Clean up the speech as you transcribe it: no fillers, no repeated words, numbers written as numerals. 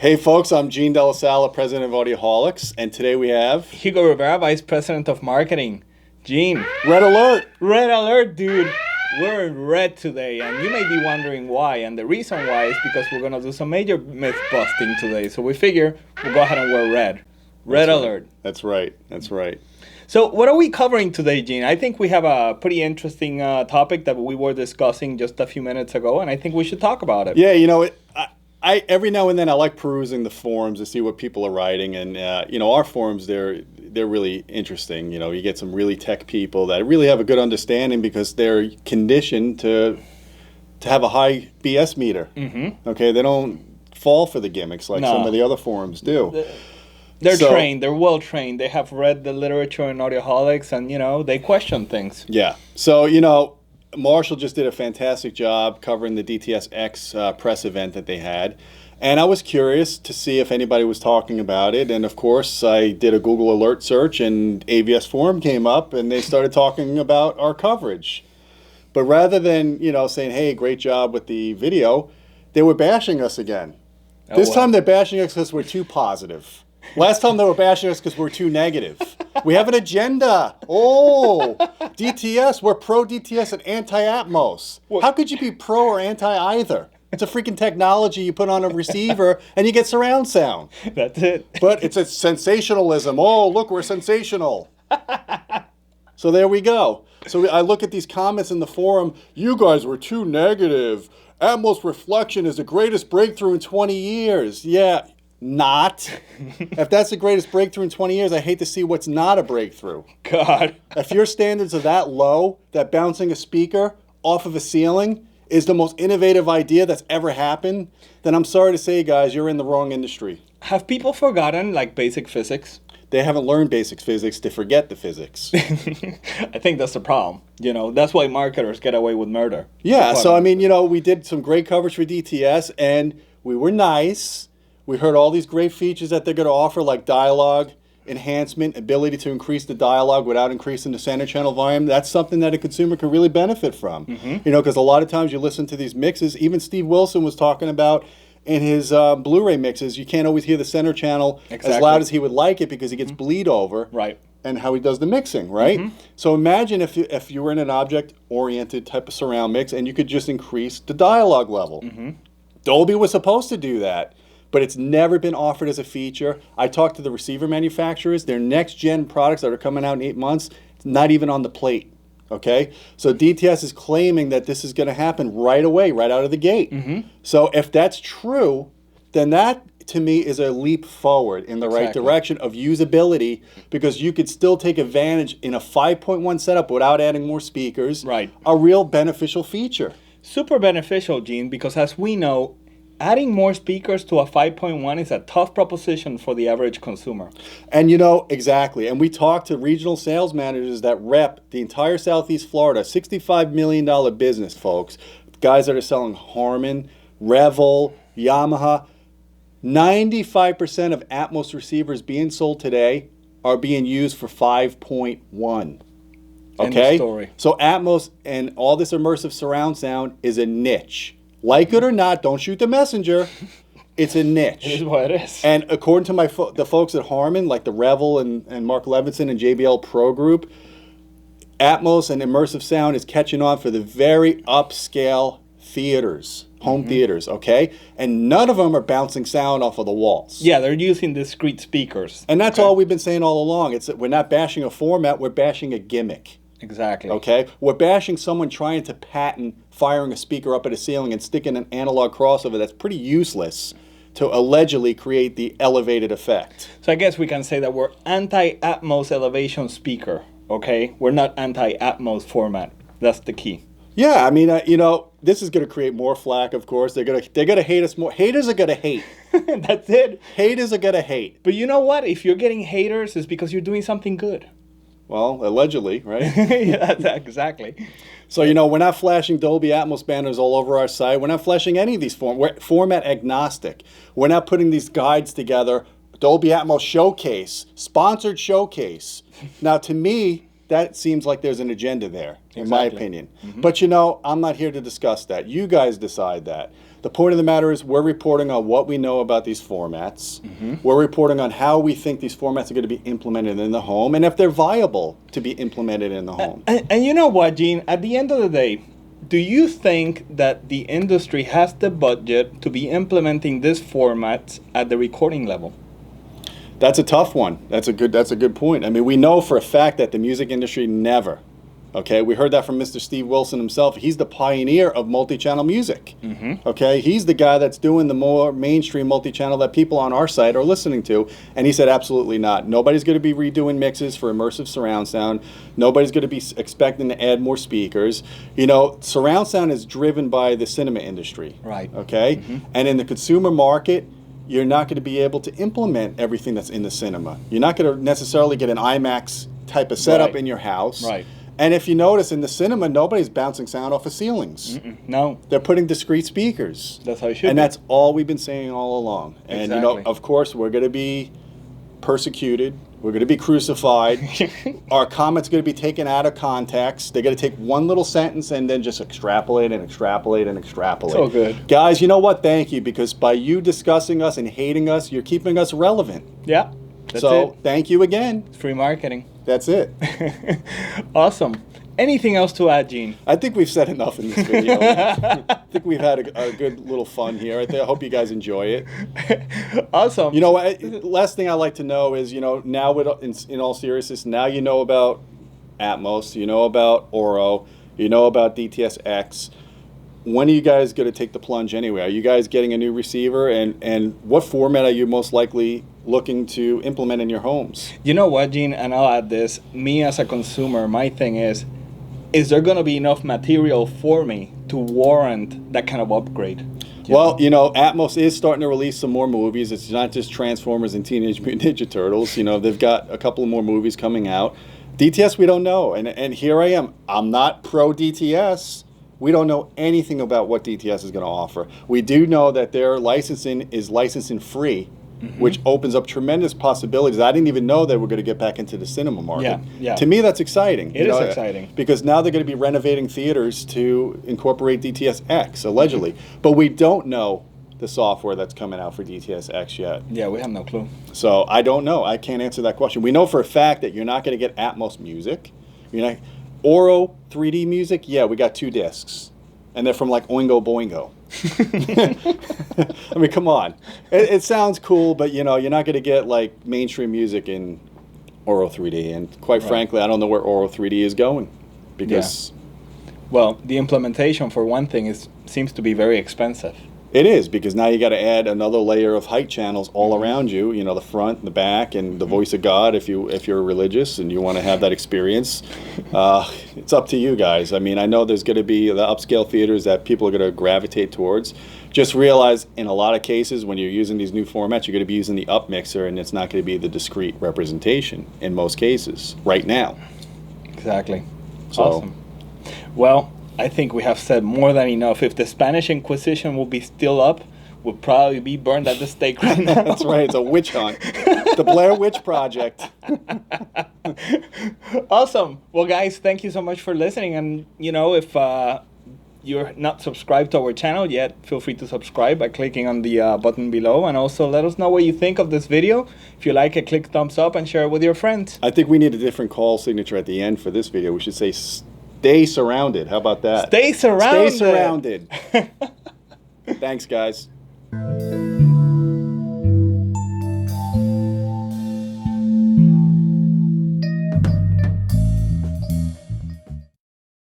Hey folks, I'm Gene Della Sala, president of Audioholics, and today we have Hugo Rivera, vice president of marketing. Gene. Red Alert! Red alert, dude. We're in red today, and you may be wondering why. And the reason why is because we're going to do some major myth busting today. So we figure we'll go ahead and wear red. Red alert. That's right. That's right. So what are we covering today, Gene? I think we have a pretty interesting topic that we were discussing just a few minutes ago, and I think we should talk about it. Yeah, you know, I every now and then I like perusing the forums to see what people are writing, and our forums they're really interesting. You know, you get some really tech people that really have a good understanding because they're conditioned to have a high BS meter. Mm-hmm. Okay, they don't fall for the gimmicks like some of the other forums do. They're trained. They're well trained. They have read the literature in Audioholics, and they question things. Yeah. So Marshall just did a fantastic job covering the DTSX press event that they had. And I was curious to see if anybody was talking about it. And of course, I did a Google alert search and AVS forum came up and they started talking about our coverage. But rather than, saying, hey, great job with the video, they were bashing us again. This time they're bashing us because we're too positive. Last time they were bashing us because we're too negative. We have an agenda. Oh, DTS, we're pro DTS and anti-Atmos. How could you be pro or anti either? It's a freaking technology you put on a receiver and you get surround sound. That's it. But it's a sensationalism. Oh, look, we're sensational. So there we go. So I look at these comments in the forum. You guys were too negative. Atmos reflection is the greatest breakthrough in 20 years. Yeah. Not. If that's the greatest breakthrough in 20 years, I hate to see what's not a breakthrough. God. If your standards are that low, that bouncing a speaker off of a ceiling is the most innovative idea that's ever happened, then I'm sorry to say, guys, you're in the wrong industry. Have people forgotten, basic physics? They haven't learned basic physics to forget the physics. I think that's the problem. That's why marketers get away with murder. Yeah, so, we did some great coverage for DTS, and we were nice. We heard all these great features that they're going to offer, like dialogue enhancement, ability to increase the dialogue without increasing the center channel volume. That's something that a consumer can really benefit from. Mm-hmm. Because a lot of times you listen to these mixes, even Steve Wilson was talking about in his Blu-ray mixes, you can't always hear the center channel as loud as he would like it because he gets bleed over. Right. And how he does the mixing, right? Mm-hmm. So imagine if you were in an object-oriented type of surround mix and you could just increase the dialogue level. Mm-hmm. Dolby was supposed to do that, but it's never been offered as a feature. I talked to the receiver manufacturers. Their next-gen products that are coming out in 8 months, it's not even on the plate, okay? So DTS is claiming that this is going to happen right away, right out of the gate. Mm-hmm. So if that's true, then that, to me, is a leap forward in the right direction of usability because you could still take advantage in a 5.1 setup without adding more speakers. Right. A real beneficial feature. Super beneficial, Gene, because as we know, adding more speakers to a 5.1 is a tough proposition for the average consumer. And exactly. And we talked to regional sales managers that rep the entire Southeast Florida, $65 million business, folks. Guys that are selling Harman, Revel, Yamaha. 95% of Atmos receivers being sold today are being used for 5.1. Okay? End of story. So Atmos and all this immersive surround sound is a niche. Like it or not, don't shoot the messenger. It's a niche. It is what it is. And according to the folks at Harman, like the Revel and Mark Levinson and JBL Pro Group, Atmos and immersive sound is catching on for the very upscale theaters, home theaters, okay? And none of them are bouncing sound off of the walls. Yeah, they're using discrete speakers. And that's all we've been saying all along. It's that we're not bashing a format, we're bashing a gimmick. Exactly. Okay? We're bashing someone trying to patent firing a speaker up at a ceiling and sticking an analog crossover that's pretty useless to allegedly create the elevated effect. So I guess we can say that we're anti-Atmos elevation speaker, okay? We're not anti-Atmos format. That's the key. Yeah, this is going to create more flack, of course. They're gonna hate us more. Haters are going to hate. That's it. Haters are going to hate. But you know what? If you're getting haters, it's because you're doing something good. Well, allegedly, right? Yeah, exactly. So, we're not flashing Dolby Atmos banners all over our site. We're not flashing any of these We're format agnostic. We're not putting these guides together. Dolby Atmos showcase, sponsored showcase. Now, to me, that seems like there's an agenda there, in my Exactly. opinion. But you know, I'm not here to discuss that. You guys decide that. The point of the matter is we're reporting on what we know about these formats. We're reporting on how we think these formats are going to be implemented in the home and if they're viable to be implemented in the home. And you know what, Gene? At the end of the day, do you think that the industry has the budget to be implementing these formats at the recording level? That's a tough one. That's a good point. I mean, we know for a fact that the music industry never. Okay, we heard that from Mr. Steve Wilson himself. He's the pioneer of multi-channel music. Okay, he's the guy that's doing the more mainstream multi-channel that people on our site are listening to. And he said, absolutely not. Nobody's going to be redoing mixes for immersive surround sound. Nobody's going to be expecting to add more speakers. You know, surround sound is driven by the cinema industry. Right. Okay, and in the consumer market, you're not going to be able to implement everything that's in the cinema. You're not going to necessarily get an IMAX type of setup Right. in your house. Right. And if you notice in the cinema, nobody's bouncing sound off of ceilings. No, They're putting discrete speakers. that's how it should And be. that's all we've been saying all along. And you know, Exactly. of course, we're going to be persecuted. We're going to be crucified. Our comments are going to be taken out of context. They're going to take one little sentence and then just extrapolate and extrapolate and extrapolate. So good. Guys, you know what? Thank you, because by you discussing us and hating us, you're keeping us relevant. Yeah, that's So it. thank you again. It's free marketing. That's it. Awesome. Anything else to add, Gene? I think we've said enough in this video. I think we've had a good little fun here. I hope you guys enjoy it. Awesome. You know, last thing I like to know is, you know, now in all seriousness, now you know about Atmos, you know about Oro, you know about DTSX. When are you guys going to take the plunge anyway? Are you guys getting a new receiver? And what format are you most likely looking to implement in your homes? You know what, Gene? And I'll add this. Me as a consumer, my thing is there going to be enough material for me to warrant that kind of upgrade? Well, you know, Atmos is starting to release some more movies. It's not just Transformers and Teenage Mutant Ninja Turtles. You know, they've got a couple of more movies coming out. DTS, we don't know. And here I am. I'm not pro DTS. We don't know anything about what DTS is going to offer. We do know that their licensing is licensing free, which opens up tremendous possibilities. I didn't even know they were going to get back into the cinema market. Yeah. To me, that's exciting. It is exciting. Because now they're going to be renovating theaters to incorporate DTSX, allegedly. But we don't know the software that's coming out for DTSX yet. Yeah, we have no clue. So I don't know. I can't answer that question. We know for a fact that you're not going to get Atmos music. You're not. Oro 3D music, yeah, we got 2 discs. And they're from like Oingo Boingo. I mean, come on. It sounds cool, but you know, you're not going to get like mainstream music in Oro 3D. And quite frankly, I don't know where Oro 3D is going. Because Well, the implementation, for one thing, seems to be very expensive. it is, because now you got to add another layer of height channels all around you, you know, the front, the back, and the voice of God if you're religious and you want to have that experience. It's up to you guys. I mean, I know there's going to be the upscale theaters that people are going to gravitate towards. Just realize in a lot of cases when you're using these new formats, you're going to be using the up mixer and it's not going to be the discrete representation in most cases right now. Exactly. So- Awesome. Well, I think we have said more than enough. If the Spanish Inquisition will be still up, we'll probably be burned at the stake right now. That's right. It's a witch hunt. The Blair Witch Project. Awesome. Well, guys, thank you so much for listening. And, you know, if you're not subscribed to our channel yet, feel free to subscribe by clicking on the button below. And also let us know what you think of this video. If you like it, click thumbs up and share it with your friends. I think we need a different call signature at the end for this video. We should say stay surrounded. How about that? Stay surrounded. Stay surrounded. Thanks, guys.